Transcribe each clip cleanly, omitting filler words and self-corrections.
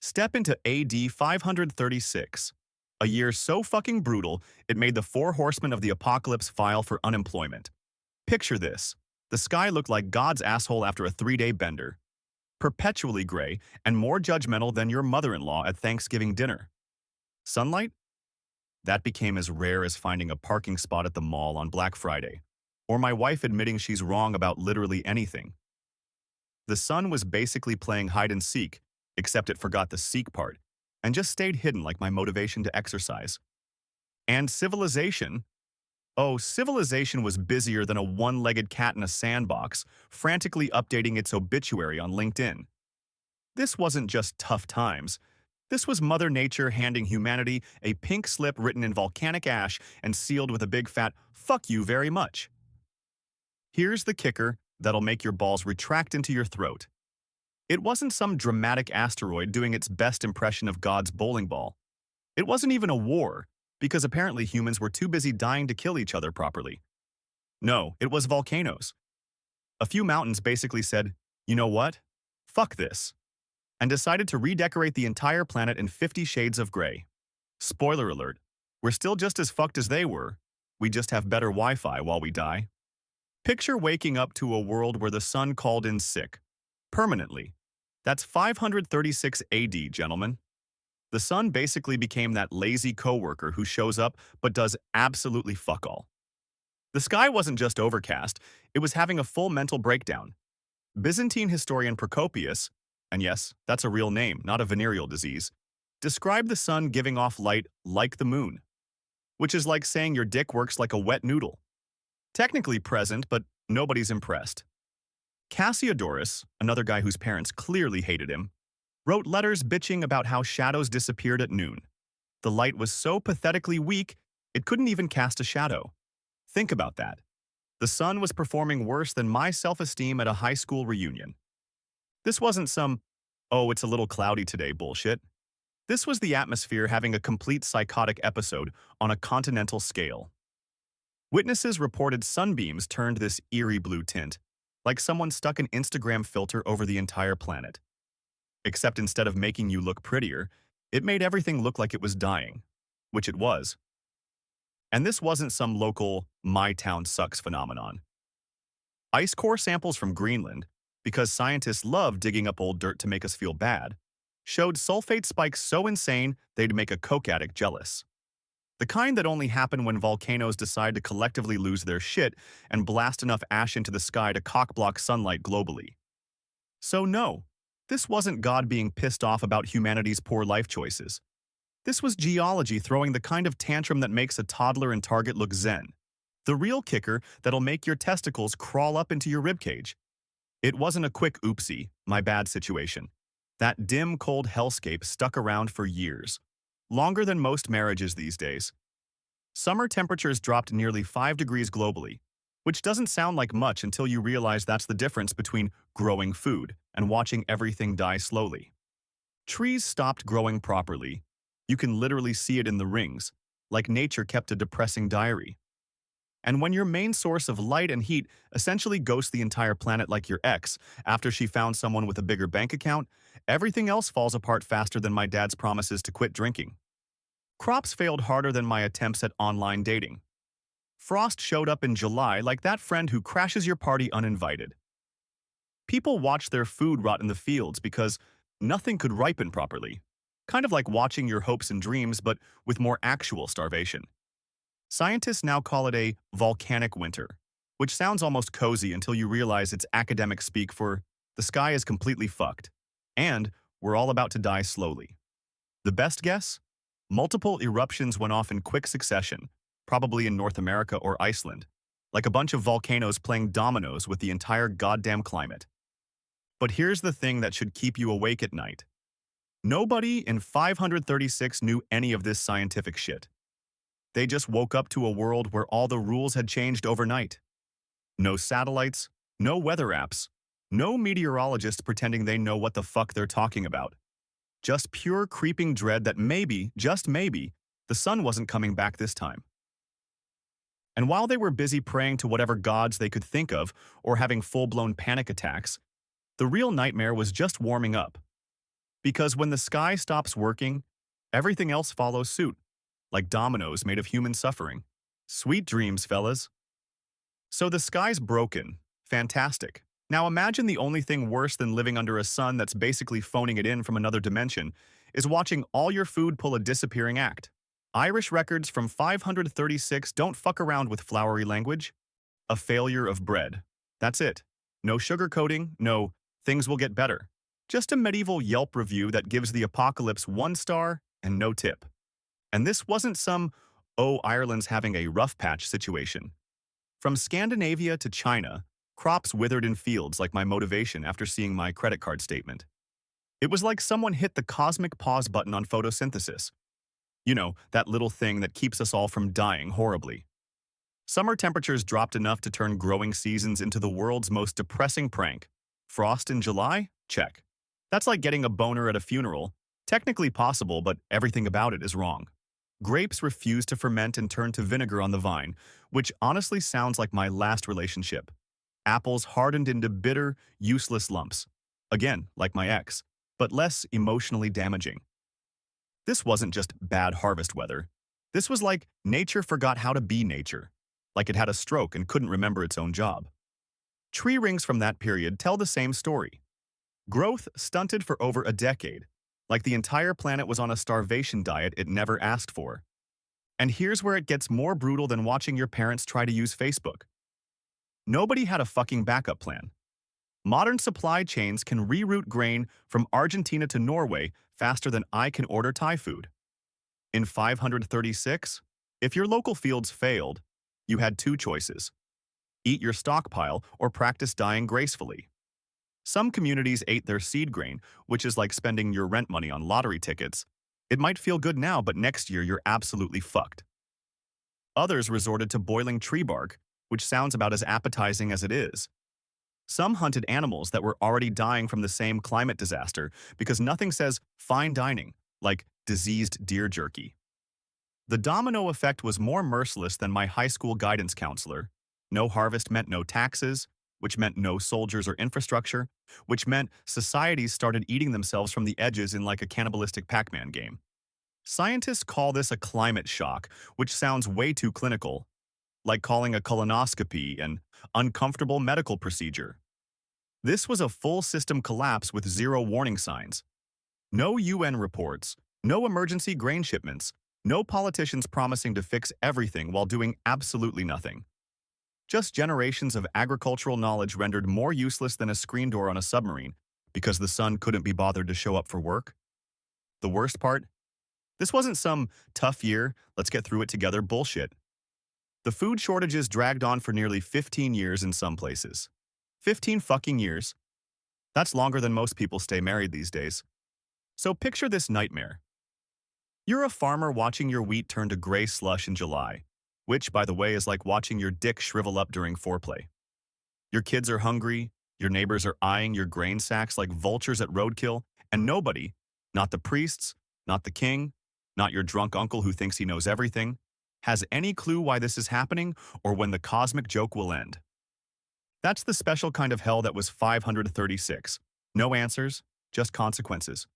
Step into AD 536, a year so fucking brutal it made the four horsemen of the apocalypse file for unemployment. Picture this. The sky looked like God's asshole after a 3-day bender, perpetually gray and more judgmental than your mother-in-law at Thanksgiving dinner. Sunlight? That became as rare as finding a parking spot at the mall on Black Friday, or my wife admitting she's wrong about literally anything. The sun was basically playing hide and seek, except it forgot the seek part, and just stayed hidden like my motivation to exercise. And civilization? Oh, civilization was busier than a one-legged cat in a sandbox, frantically updating its obituary on LinkedIn. This wasn't just tough times. This was Mother Nature handing humanity a pink slip written in volcanic ash and sealed with a big fat "fuck you very much." Here's the kicker that'll make your balls retract into your throat. It wasn't some dramatic asteroid doing its best impression of God's bowling ball. It wasn't even a war, because apparently humans were too busy dying to kill each other properly. No, it was volcanoes. A few mountains basically said, you know what? Fuck this. And decided to redecorate the entire planet in 50 shades of gray. Spoiler alert, we're still just as fucked as they were. We just have better Wi-Fi while we die. Picture waking up to a world where the sun called in sick. Permanently. That's 536 AD, gentlemen. The sun basically became that lazy coworker who shows up but does absolutely fuck all. The sky wasn't just overcast, it was having a full mental breakdown. Byzantine historian Procopius, and yes, that's a real name, not a venereal disease, described the sun giving off light like the moon, which is like saying your dick works like a wet noodle. Technically present, but nobody's impressed. Cassiodorus, another guy whose parents clearly hated him, wrote letters bitching about how shadows disappeared at noon. The light was so pathetically weak, it couldn't even cast a shadow. Think about that. The sun was performing worse than my self-esteem at a high school reunion. This wasn't some, oh, it's a little cloudy today bullshit. This was the atmosphere having a complete psychotic episode on a continental scale. Witnesses reported sunbeams turned this eerie blue tint, like someone stuck an Instagram filter over the entire planet. Except instead of making you look prettier, it made everything look like it was dying, which it was. And this wasn't some local "my town sucks" phenomenon. Ice core samples from Greenland, because scientists love digging up old dirt to make us feel bad, showed sulfate spikes so insane they'd make a coke addict jealous. The kind that only happen when volcanoes decide to collectively lose their shit and blast enough ash into the sky to cockblock sunlight globally. So no, this wasn't God being pissed off about humanity's poor life choices. This was geology throwing the kind of tantrum that makes a toddler in Target look zen. The real kicker that'll make your testicles crawl up into your ribcage. It wasn't a quick oopsie, my bad situation. That dim, cold hellscape stuck around for years. Longer than most marriages these days. Summer temperatures dropped nearly 5 degrees globally, which doesn't sound like much until you realize that's the difference between growing food and watching everything die slowly. Trees stopped growing properly. You can literally see it in the rings, like nature kept a depressing diary. And when your main source of light and heat essentially ghosts the entire planet like your ex after she found someone with a bigger bank account, everything else falls apart faster than my dad's promises to quit drinking. Crops failed harder than my attempts at online dating. Frost showed up in July like that friend who crashes your party uninvited. People watched their food rot in the fields because nothing could ripen properly. Kind of like watching your hopes and dreams, but with more actual starvation. Scientists now call it a volcanic winter, which sounds almost cozy until you realize it's academic speak for the sky is completely fucked, and we're all about to die slowly. The best guess? Multiple eruptions went off in quick succession, probably in North America or Iceland, like a bunch of volcanoes playing dominoes with the entire goddamn climate. But here's the thing that should keep you awake at night. Nobody in 536 knew any of this scientific shit. They just woke up to a world where all the rules had changed overnight. No satellites, no weather apps, no meteorologists pretending they know what the fuck they're talking about. Just pure creeping dread that maybe, just maybe, the sun wasn't coming back this time. And while they were busy praying to whatever gods they could think of or having full-blown panic attacks, the real nightmare was just warming up. Because when the sky stops working, everything else follows suit, like dominoes made of human suffering. Sweet dreams, fellas. So the sky's broken. Fantastic. Now imagine the only thing worse than living under a sun that's basically phoning it in from another dimension is watching all your food pull a disappearing act. Irish records from 536 don't fuck around with flowery language. A failure of bread. That's it. No sugarcoating, no things will get better. Just a medieval Yelp review that gives the apocalypse 1 star and no tip. And this wasn't some, oh, Ireland's having a rough patch situation. From Scandinavia to China, crops withered in fields like my motivation after seeing my credit card statement. It was like someone hit the cosmic pause button on photosynthesis. You know, that little thing that keeps us all from dying horribly. Summer temperatures dropped enough to turn growing seasons into the world's most depressing prank. Frost in July? Check. That's like getting a boner at a funeral. Technically possible, but everything about it is wrong. Grapes refuse to ferment and turn to vinegar on the vine, which honestly sounds like my last relationship. Apples hardened into bitter, useless lumps. Again, like my ex, but less emotionally damaging. This wasn't just bad harvest weather. This was like nature forgot how to be nature, like it had a stroke and couldn't remember its own job. Tree rings from that period tell the same story. Growth stunted for over a decade, like the entire planet was on a starvation diet it never asked for. And here's where it gets more brutal than watching your parents try to use Facebook. Nobody had a fucking backup plan. Modern supply chains can reroute grain from Argentina to Norway faster than I can order Thai food. In 536, if your local fields failed, you had two choices: eat your stockpile or practice dying gracefully. Some communities ate their seed grain, which is like spending your rent money on lottery tickets. It might feel good now, but next year you're absolutely fucked. Others resorted to boiling tree bark, which sounds about as appetizing as it is. Some hunted animals that were already dying from the same climate disaster because nothing says fine dining like diseased deer jerky. The domino effect was more merciless than my high school guidance counselor. No harvest meant no taxes, which meant no soldiers or infrastructure, which meant societies started eating themselves from the edges in like a cannibalistic Pac-Man game. Scientists call this a climate shock, which sounds way too clinical, like calling a colonoscopy an uncomfortable medical procedure. This was a full system collapse with zero warning signs. No UN reports, no emergency grain shipments, no politicians promising to fix everything while doing absolutely nothing. Just generations of agricultural knowledge rendered more useless than a screen door on a submarine because the sun couldn't be bothered to show up for work. The worst part? This wasn't some tough year, let's get through it together bullshit. The food shortages dragged on for nearly 15 years in some places. 15 fucking years. That's longer than most people stay married these days. So picture this nightmare. You're a farmer watching your wheat turn to gray slush in July, which, by the way, is like watching your dick shrivel up during foreplay. Your kids are hungry, your neighbors are eyeing your grain sacks like vultures at roadkill, and nobody, not the priests, not the king, not your drunk uncle who thinks he knows everything, has any clue why this is happening or when the cosmic joke will end. That's the special kind of hell that was 536. No answers, just consequences.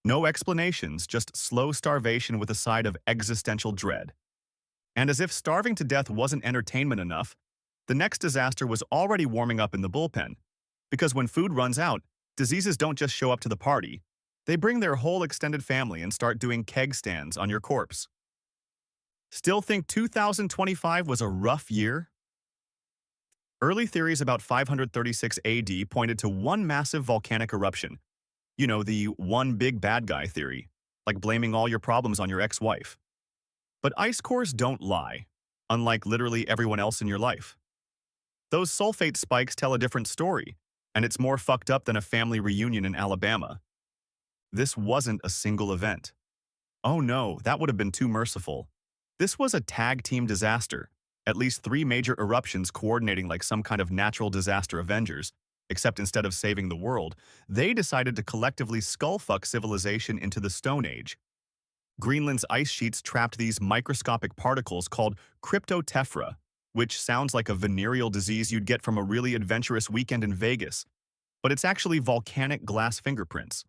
No explanations, just slow starvation with a side of existential dread. And as if starving to death wasn't entertainment enough, the next disaster was already warming up in the bullpen. Because when food runs out, diseases don't just show up to the party. They bring their whole extended family and start doing keg stands on your corpse. Still think 2025 was a rough year? Early theories about 536 AD pointed to one massive volcanic eruption. You know, the one big bad guy theory, like blaming all your problems on your ex-wife. But ice cores don't lie, unlike literally everyone else in your life. Those sulfate spikes tell a different story, and it's more fucked up than a family reunion in Alabama. This wasn't a single event. Oh no, that would have been too merciful. This was a tag team disaster, at least 3 major eruptions coordinating like some kind of natural disaster Avengers, except instead of saving the world, they decided to collectively skullfuck civilization into the Stone Age. Greenland's ice sheets trapped these microscopic particles called cryptotephra, which sounds like a venereal disease you'd get from a really adventurous weekend in Vegas, but it's actually volcanic glass fingerprints.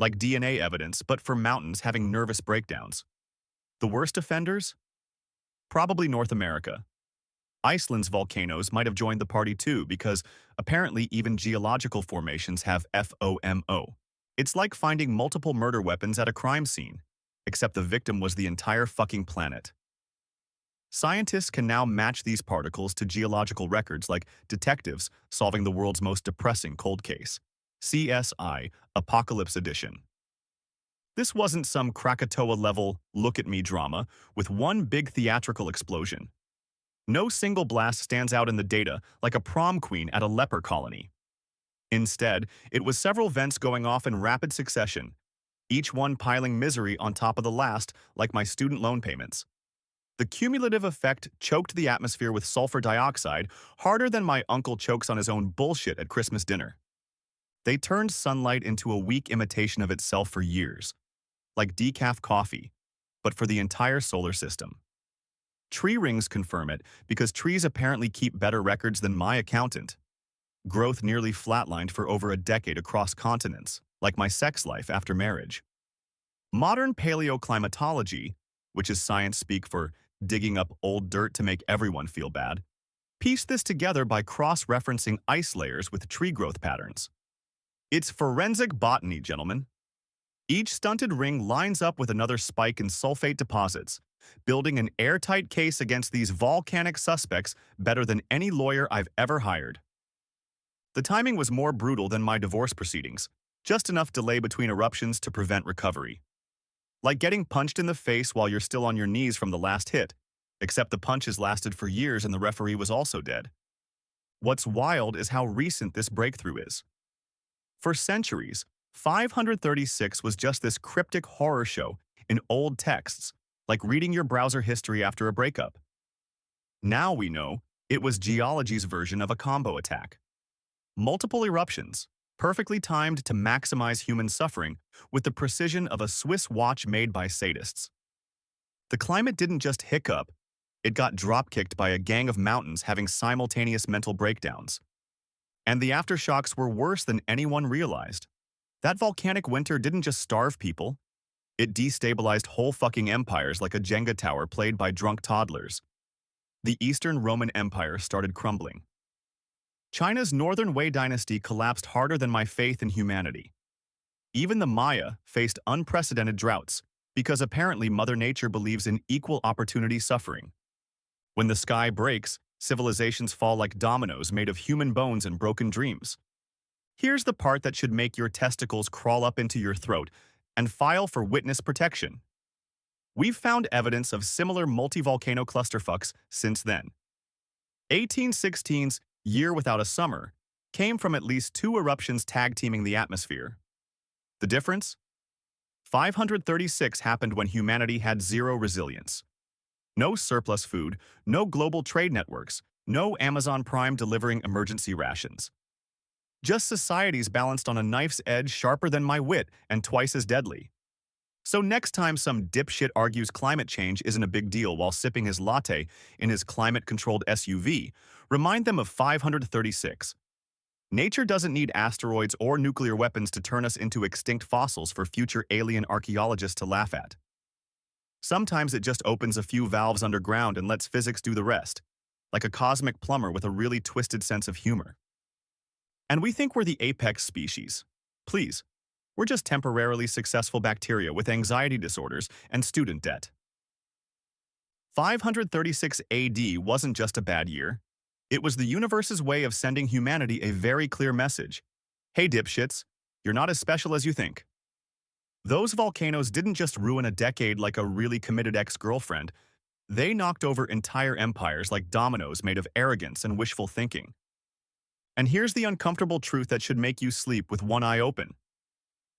like DNA evidence, but for mountains having nervous breakdowns. The worst offenders? Probably North America. Iceland's volcanoes might have joined the party too, because apparently even geological formations have FOMO. It's like finding multiple murder weapons at a crime scene, except the victim was the entire fucking planet. Scientists can now match these particles to geological records like detectives solving the world's most depressing cold case. CSI Apocalypse Edition. This wasn't some Krakatoa-level look-at-me drama with one big theatrical explosion. No single blast stands out in the data like a prom queen at a leper colony. Instead, it was several vents going off in rapid succession, each one piling misery on top of the last like my student loan payments. The cumulative effect choked the atmosphere with sulfur dioxide harder than my uncle chokes on his own bullshit at Christmas dinner. They turned sunlight into a weak imitation of itself for years, like decaf coffee, but for the entire solar system. Tree rings confirm it because trees apparently keep better records than my accountant. Growth nearly flatlined for over a decade across continents, like my sex life after marriage. Modern paleoclimatology, which is science speak for digging up old dirt to make everyone feel bad, pieced this together by cross-referencing ice layers with tree growth patterns. It's forensic botany, gentlemen. Each stunted ring lines up with another spike in sulfate deposits, building an airtight case against these volcanic suspects better than any lawyer I've ever hired. The timing was more brutal than my divorce proceedings, just enough delay between eruptions to prevent recovery. Like getting punched in the face while you're still on your knees from the last hit, except the punches lasted for years and the referee was also dead. What's wild is how recent this breakthrough is. For centuries, 536 was just this cryptic horror show in old texts, like reading your browser history after a breakup. Now we know it was geology's version of a combo attack. Multiple eruptions, perfectly timed to maximize human suffering with the precision of a Swiss watch made by sadists. The climate didn't just hiccup, it got drop-kicked by a gang of mountains having simultaneous mental breakdowns. And the aftershocks were worse than anyone realized. That volcanic winter didn't just starve people, it destabilized whole fucking empires like a Jenga tower played by drunk toddlers. The Eastern Roman Empire started crumbling. China's Northern Wei dynasty collapsed harder than my faith in humanity. Even the Maya faced unprecedented droughts because apparently Mother Nature believes in equal opportunity suffering. When the sky breaks, civilizations fall like dominoes made of human bones and broken dreams. Here's the part that should make your testicles crawl up into your throat and file for witness protection. We've found evidence of similar multi-volcano clusterfucks since then. 1816's Year Without a Summer came from at least 2 eruptions tag-teaming the atmosphere. The difference? 536 happened when humanity had zero resilience. No surplus food, no global trade networks, no Amazon Prime delivering emergency rations. Just societies balanced on a knife's edge sharper than my wit and twice as deadly. So next time some dipshit argues climate change isn't a big deal while sipping his latte in his climate-controlled SUV, remind them of 536. Nature doesn't need asteroids or nuclear weapons to turn us into extinct fossils for future alien archaeologists to laugh at. Sometimes it just opens a few valves underground and lets physics do the rest, like a cosmic plumber with a really twisted sense of humor. And we think we're the apex species. Please, we're just temporarily successful bacteria with anxiety disorders and student debt. 536 AD wasn't just a bad year. It was the universe's way of sending humanity a very clear message. Hey dipshits, you're not as special as you think. Those volcanoes didn't just ruin a decade like a really committed ex-girlfriend. They knocked over entire empires like dominoes made of arrogance and wishful thinking. And here's the uncomfortable truth that should make you sleep with one eye open.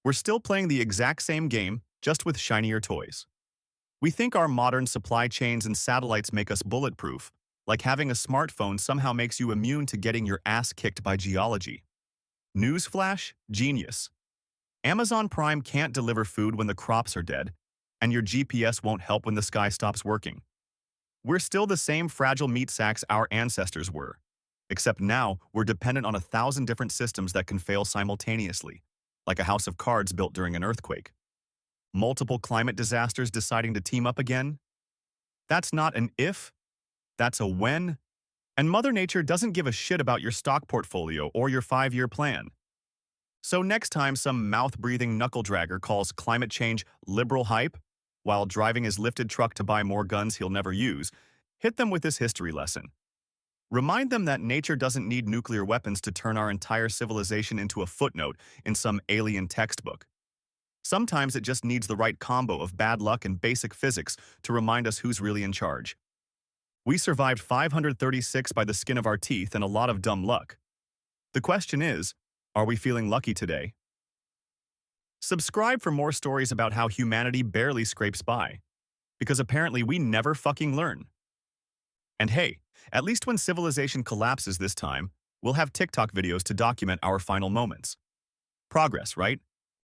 We're still playing the exact same game, just with shinier toys. We think our modern supply chains and satellites make us bulletproof, like having a smartphone somehow makes you immune to getting your ass kicked by geology. Newsflash? Genius. Amazon Prime can't deliver food when the crops are dead, and your GPS won't help when the sky stops working. We're still the same fragile meat sacks our ancestors were, except now we're dependent on 1,000 different systems that can fail simultaneously. like a house of cards built during an earthquake. Multiple climate disasters deciding to team up again? That's not an if, that's a when. And Mother Nature doesn't give a shit about your stock portfolio or your 5-year plan. So next time some mouth-breathing knuckle-dragger calls climate change liberal hype, while driving his lifted truck to buy more guns he'll never use, hit them with this history lesson. Remind them that nature doesn't need nuclear weapons to turn our entire civilization into a footnote in some alien textbook. Sometimes it just needs the right combo of bad luck and basic physics to remind us who's really in charge. We survived 536 by the skin of our teeth and a lot of dumb luck. The question is, are we feeling lucky today? Subscribe for more stories about how humanity barely scrapes by. Because apparently we never fucking learn. And hey, at least when civilization collapses this time, we'll have TikTok videos to document our final moments. Progress, right?